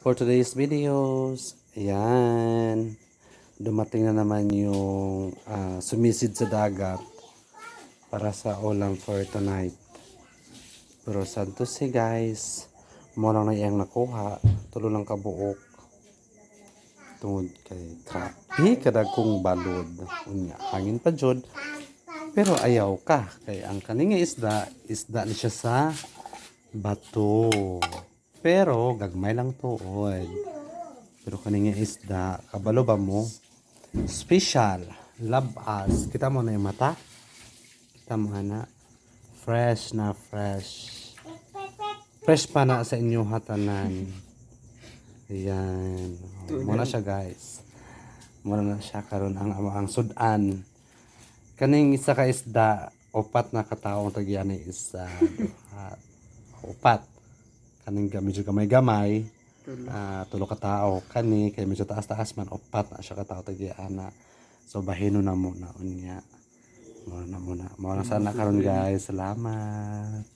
For today's videos, ayan, dumating na naman yung sumisid sa dagat para sa ulam for tonight. Pero santo si guys, mo lang na iyang nakuha, tulo lang kabuok. Tungod kay grabe kadag kong balod. Unya, hangin pa jud. Pero ayaw ka. Kay ang kaninga isda ni siya sa bato. Pero gagmay lang tuod. Pero kaninga isda, kabalo ba mo? Special, love us. Kita mo na yung mata? Kita mo na. Fresh na fresh. Fresh pa na sa inyong hatanan. Ayan. Muna siya guys. Muna na siya karon ang sudan. Kaning isa ka isda, upat na kataong tagyan ni isa. Upat. Kaning medyo gamay-gamay. Tulo ka tao. Kani kay medyo taas-taas man, upat na siya ka tao tagyan na. So bahino na muna unya. Muna. Muna sana karon guys. Salamat.